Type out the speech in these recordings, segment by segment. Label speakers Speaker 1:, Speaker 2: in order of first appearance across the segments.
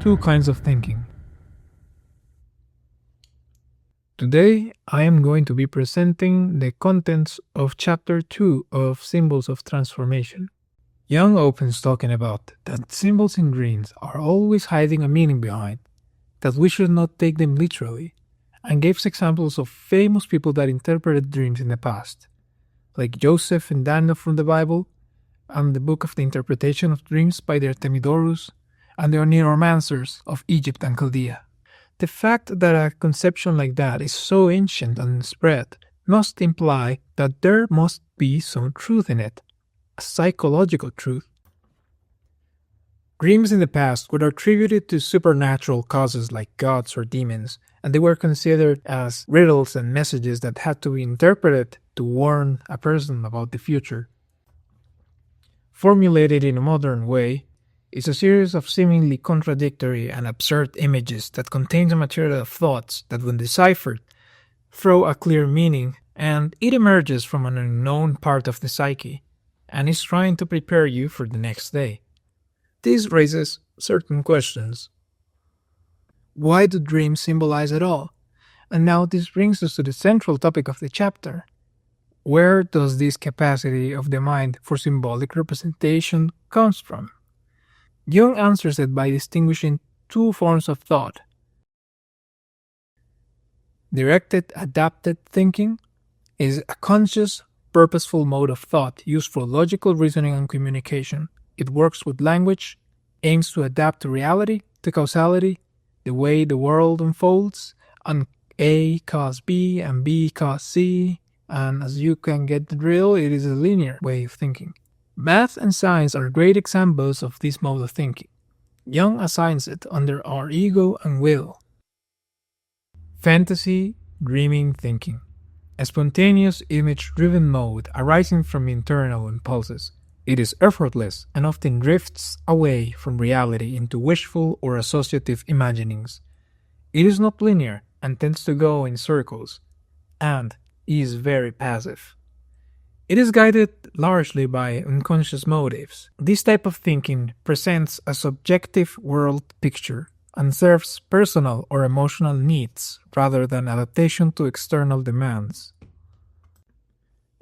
Speaker 1: Two kinds of thinking. Today, I am going to be presenting the contents of chapter 2 of Symbols of Transformation. Jung opens talking about that symbols in dreams are always hiding a meaning behind, that we should not take them literally, and gives examples of famous people that interpreted dreams in the past, like Joseph and Daniel from the Bible, and the Book of the Interpretation of Dreams by the Artemidorus, and the Oniromancers of Egypt and Chaldea. The fact that a conception like that is so ancient and spread must imply that there must be some truth in it, a psychological truth. Dreams in the past were attributed to supernatural causes like gods or demons, and they were considered as riddles and messages that had to be interpreted to warn a person about the future. Formulated in a modern way, is a series of seemingly contradictory and absurd images that contains a material of thoughts that, when deciphered, throw a clear meaning, and it emerges from an unknown part of the psyche, and is trying to prepare you for the next day. This raises certain questions. Why do dreams symbolize at all? And now this brings us to the central topic of the chapter. Where does this capacity of the mind for symbolic representation comes from? Jung answers it by distinguishing two forms of thought. Directed adapted thinking is a conscious, purposeful mode of thought used for logical reasoning and communication. It works with language, aims to adapt to reality, to causality, the way the world unfolds, and A cause B and B cause C, and as you can get the drill, it is a linear way of thinking. Math and science are great examples of this mode of thinking. Jung assigns it under our ego and will. Fantasy, dreaming thinking. A spontaneous image-driven mode arising from internal impulses. It is effortless and often drifts away from reality into wishful or associative imaginings. It is not linear and tends to go in circles, and is very passive. It is guided largely by unconscious motives. This type of thinking presents a subjective world picture and serves personal or emotional needs rather than adaptation to external demands.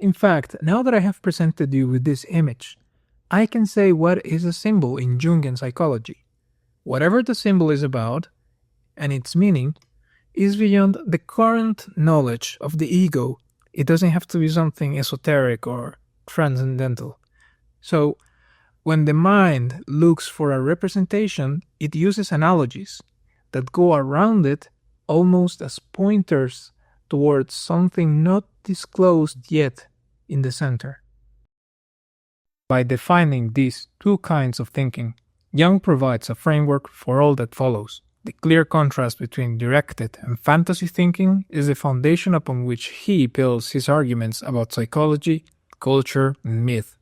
Speaker 1: In fact, now that I have presented you with this image, I can say what is a symbol in Jungian psychology. Whatever the symbol is about, and its meaning, is beyond the current knowledge of the ego. It doesn't have to be something esoteric or transcendental. So, when the mind looks for a representation, it uses analogies that go around it almost as pointers towards something not disclosed yet in the center. By defining these two kinds of thinking, Jung provides a framework for all that follows. The clear contrast between directed and fantasy thinking is the foundation upon which he builds his arguments about psychology, culture, and myth.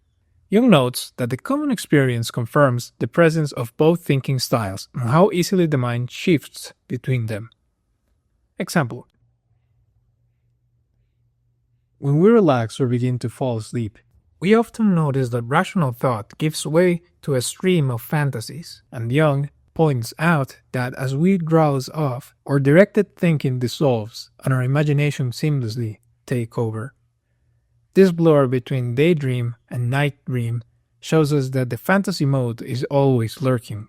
Speaker 1: Jung notes that the common experience confirms the presence of both thinking styles and how easily the mind shifts between them. Example: when we relax or begin to fall asleep, we often notice that rational thought gives way to a stream of fantasies, and Jung points out that as we drowse off, our directed thinking dissolves and our imagination seamlessly take over. This blur between daydream and night dream shows us that the fantasy mode is always lurking.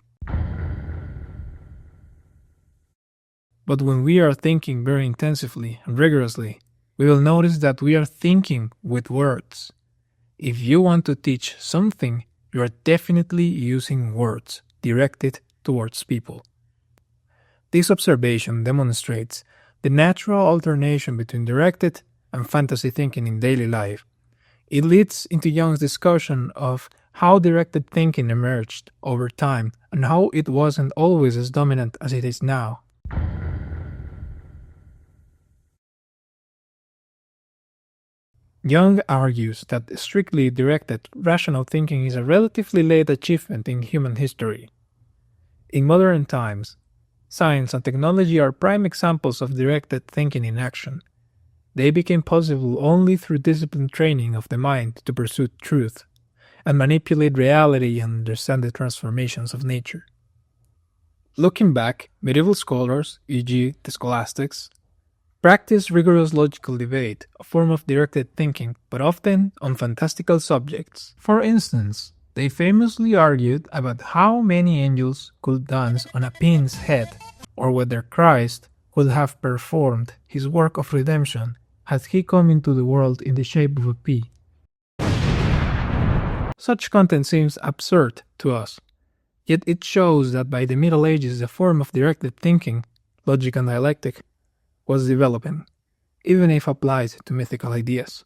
Speaker 1: But when we are thinking very intensively and rigorously, we will notice that we are thinking with words. If you want to teach something, you are definitely using words directed towards people. This observation demonstrates the natural alternation between directed and fantasy thinking in daily life. It leads into Jung's discussion of how directed thinking emerged over time and how it wasn't always as dominant as it is now. Jung argues that strictly directed rational thinking is a relatively late achievement in human history. In modern times, science and technology are prime examples of directed thinking in action. They became possible only through disciplined training of the mind to pursue truth and manipulate reality and understand the transformations of nature. Looking back, medieval scholars, e.g., the scholastics, practiced rigorous logical debate, a form of directed thinking, but often on fantastical subjects. For instance, they famously argued about how many angels could dance on a pin's head, or whether Christ could have performed his work of redemption had he come into the world in the shape of a pea. Such content seems absurd to us, yet it shows that by the Middle Ages a form of directed thinking, logic and dialectic, was developing, even if applied to mythical ideas.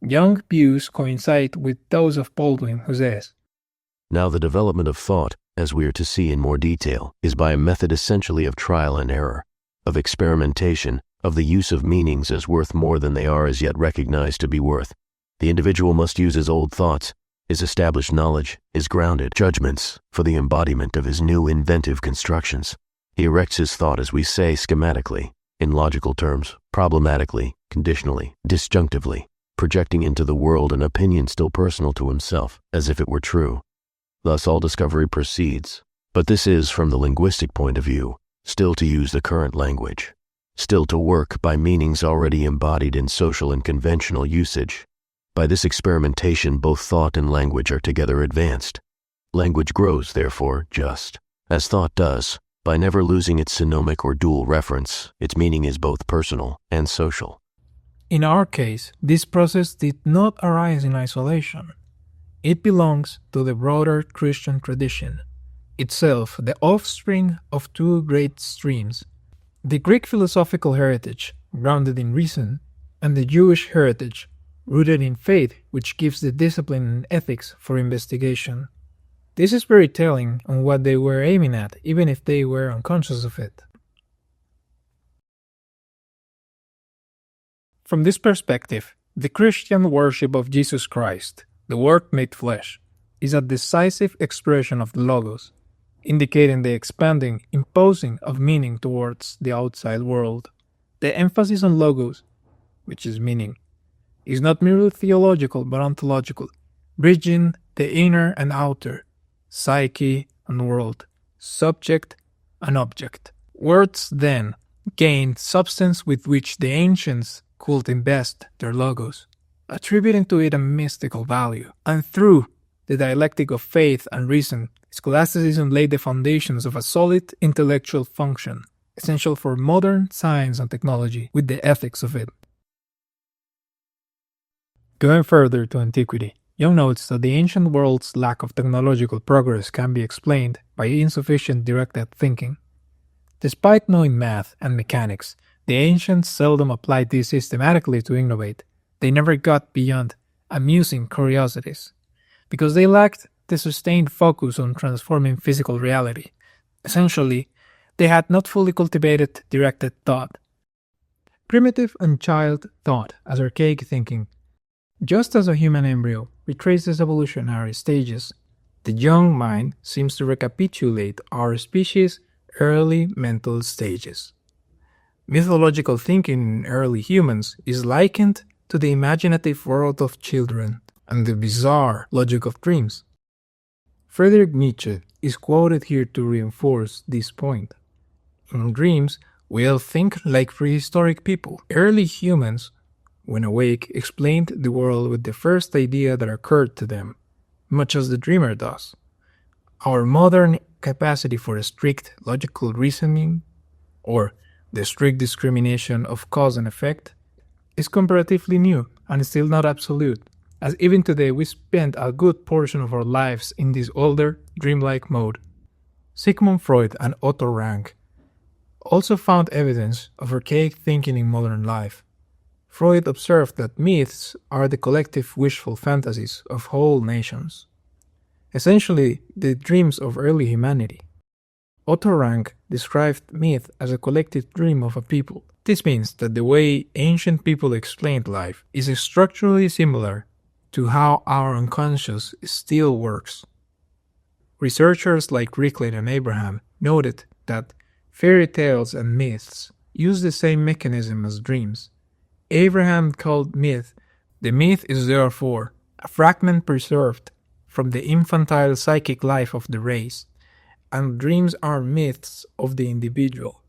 Speaker 1: Jung's views coincide with those of Baldwin, who says,
Speaker 2: Now the development of thought, as we are to see in more detail, is by a method essentially of trial and error, of experimentation, of the use of meanings as worth more than they are as yet recognized to be worth. The individual must use his old thoughts, his established knowledge, his grounded judgments, for the embodiment of his new inventive constructions. He erects his thought, as we say, schematically, in logical terms, problematically, conditionally, disjunctively, projecting into the world an opinion still personal to himself, as if it were true. Thus all discovery proceeds. But this is, from the linguistic point of view, still to use the current language, still to work by meanings already embodied in social and conventional usage. By this experimentation, both thought and language are together advanced. Language grows, therefore, just as thought does, by never losing its synonymic or dual reference. Its meaning is both personal and social.
Speaker 1: In our case, this process did not arise in isolation. It belongs to the broader Christian tradition, itself the offspring of two great streams, the Greek philosophical heritage, grounded in reason, and the Jewish heritage, rooted in faith, which gives the discipline and ethics for investigation. This is very telling on what they were aiming at, even if they were unconscious of it. From this perspective, the Christian worship of Jesus Christ, the Word made flesh, is a decisive expression of the Logos, indicating the expanding, imposing of meaning towards the outside world. The emphasis on Logos, which is meaning, is not merely theological but ontological, bridging the inner and outer, psyche and world, subject and object. Words, then, gained substance with which the ancients could invest their Logos, attributing to it a mystical value, and through the dialectic of faith and reason, scholasticism laid the foundations of a solid intellectual function, essential for modern science and technology, with the ethics of it. Going further to antiquity, Jung notes that the ancient world's lack of technological progress can be explained by insufficient directed thinking. Despite knowing math and mechanics, the ancients seldom applied these systematically to innovate. They never got beyond amusing curiosities, because they lacked the sustained focus on transforming physical reality. Essentially, they had not fully cultivated directed thought. Primitive and child thought as archaic thinking. Just as a human embryo retraces evolutionary stages, the young mind seems to recapitulate our species' early mental stages. Mythological thinking in early humans is likened to the imaginative world of children and the bizarre logic of dreams. Friedrich Nietzsche is quoted here to reinforce this point. In dreams, we all think like prehistoric people. Early humans, when awake, explained the world with the first idea that occurred to them, much as the dreamer does. Our modern capacity for a strict logical reasoning, or the strict discrimination of cause and effect, is comparatively new and still not absolute, as even today we spend a good portion of our lives in this older, dreamlike mode. Sigmund Freud and Otto Rank also found evidence of archaic thinking in modern life. Freud observed that myths are the collective wishful fantasies of whole nations, essentially the dreams of early humanity. Otto Rank described myth as a collective dream of a people. This means that the way ancient people explained life is structurally similar to how our unconscious still works. Researchers like Ricklin and Abraham noted that fairy tales and myths use the same mechanism as dreams. Abraham called myth, the myth is therefore a fragment preserved from the infantile psychic life of the race, and dreams are myths of the individual.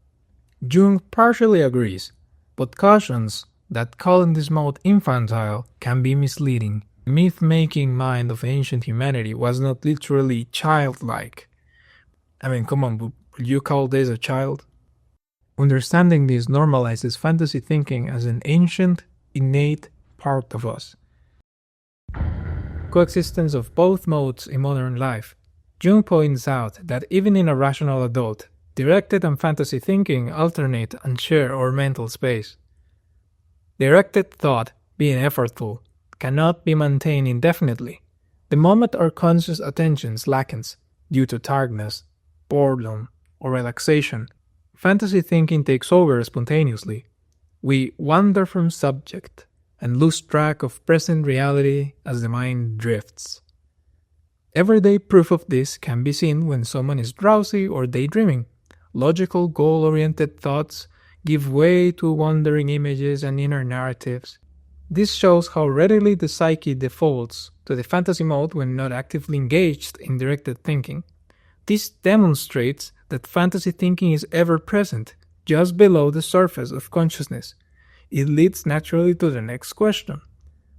Speaker 1: Jung partially agrees, but cautions that calling this mode infantile can be misleading. The myth-making mind of ancient humanity was not literally childlike. I mean, come on, would you call this a child? Understanding this normalizes fantasy thinking as an ancient, innate part of us. Coexistence of both modes in modern life. Jung points out that even in a rational adult, directed and fantasy thinking alternate and share our mental space. Directed thought, being effortful, cannot be maintained indefinitely. The moment our conscious attention slackens due to tiredness, boredom, or relaxation, fantasy thinking takes over spontaneously. We wander from subject and lose track of present reality as the mind drifts. Everyday proof of this can be seen when someone is drowsy or daydreaming. Logical, goal-oriented thoughts give way to wandering images and inner narratives. This shows how readily the psyche defaults to the fantasy mode when not actively engaged in directed thinking. This demonstrates that fantasy thinking is ever present, just below the surface of consciousness. It leads naturally to the next question.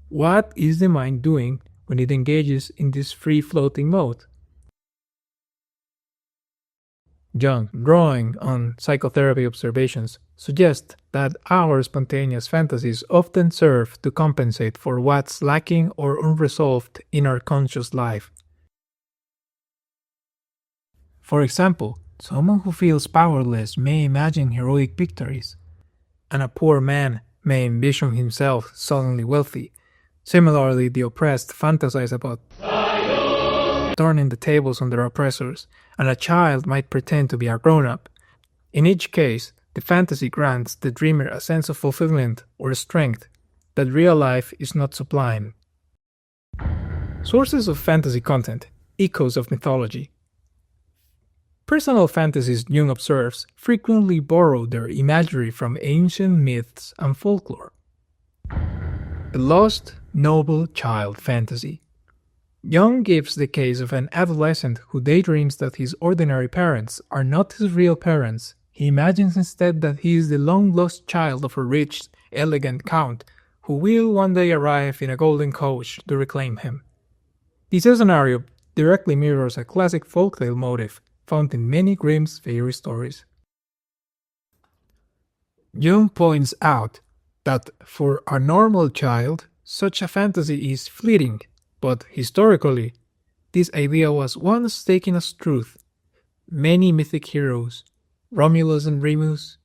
Speaker 1: What is the mind doing when it engages in this free-floating mode? Jung, drawing on psychotherapy observations, suggests that our spontaneous fantasies often serve to compensate for what's lacking or unresolved in our conscious life. For example, someone who feels powerless may imagine heroic victories, and a poor man may envision himself suddenly wealthy. Similarly, the oppressed fantasize about turning the tables on their oppressors, and a child might pretend to be a grown-up. In each case, the fantasy grants the dreamer a sense of fulfillment or strength that real life is not supplying. Sources of fantasy content: echoes of mythology. Personal fantasies, Jung observes, frequently borrow their imagery from ancient myths and folklore. The lost, noble child fantasy. Jung gives the case of an adolescent who daydreams that his ordinary parents are not his real parents. He imagines instead that he is the long-lost child of a rich, elegant count who will one day arrive in a golden coach to reclaim him. This scenario directly mirrors a classic folktale motif found in many Grimm's fairy stories. Jung points out that for a normal child, such a fantasy is fleeting, but historically, this idea was once taken as truth. Many mythic heroes, Romulus and Remus,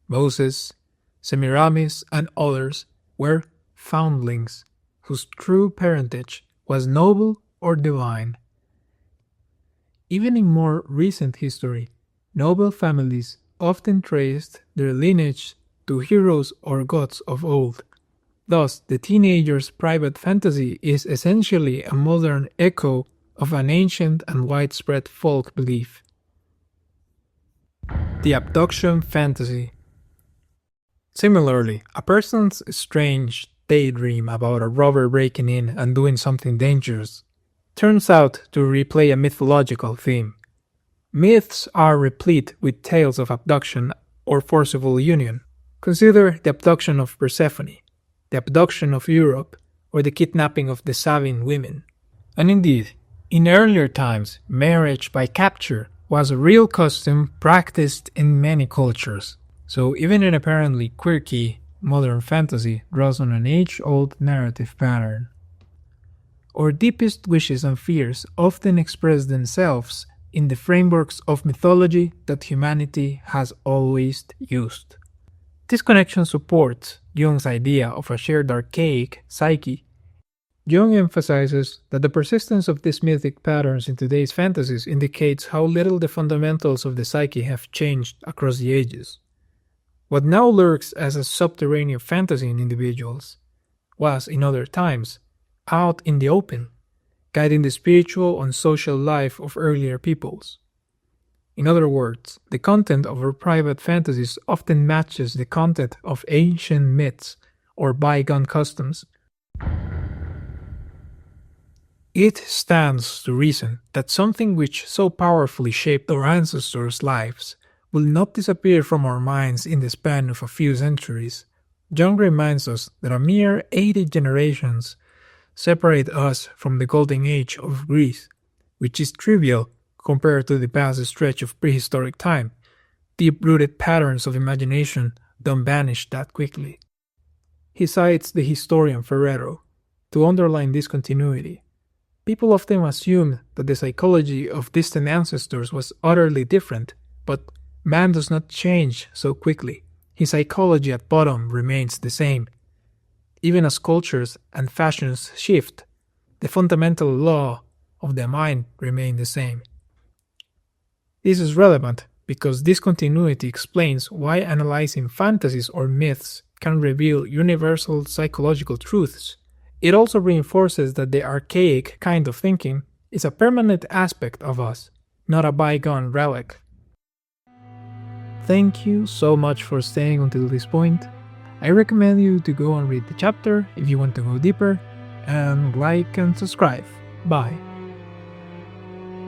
Speaker 1: Moses, Semiramis, and others, were foundlings whose true parentage was noble or divine. Even in more recent history, noble families often traced their lineage to heroes or gods of old. Thus, the teenager's private fantasy is essentially a modern echo of an ancient and widespread folk belief. The abduction fantasy. Similarly, a person's strange daydream about a robber breaking in and doing something dangerous turns out to replay a mythological theme. Myths are replete with tales of abduction or forcible union. Consider the abduction of Persephone, the abduction of Europe, or the kidnapping of the Sabine women. And indeed, in earlier times, marriage by capture was a real custom practiced in many cultures. So even an apparently quirky modern fantasy draws on an age-old narrative pattern. Our deepest wishes and fears often express themselves in the frameworks of mythology that humanity has always used. This connection supports Jung's idea of a shared archaic psyche. Jung emphasizes that the persistence of these mythic patterns in today's fantasies indicates how little the fundamentals of the psyche have changed across the ages. What now lurks as a subterranean fantasy in individuals was, in other times, out in the open, guiding the spiritual and social life of earlier peoples. In other words, the content of our private fantasies often matches the content of ancient myths or bygone customs. It stands to reason that something which so powerfully shaped our ancestors' lives will not disappear from our minds in the span of a few centuries. Jung reminds us that a mere 80 generations separate us from the golden age of Greece, which is trivial compared to the vast stretch of prehistoric time. Deep-rooted patterns of imagination don't vanish that quickly. He cites the historian Ferrero to underline this continuity. People often assume that the psychology of distant ancestors was utterly different, but man does not change so quickly. His psychology at bottom remains the same. Even as cultures and fashions shift, the fundamental law of the mind remains the same. This is relevant because this continuity explains why analyzing fantasies or myths can reveal universal psychological truths. It also reinforces that the archaic kind of thinking is a permanent aspect of us, not a bygone relic. Thank you so much for staying until this point. I recommend you to go and read the chapter if you want to go deeper, and like and subscribe. Bye.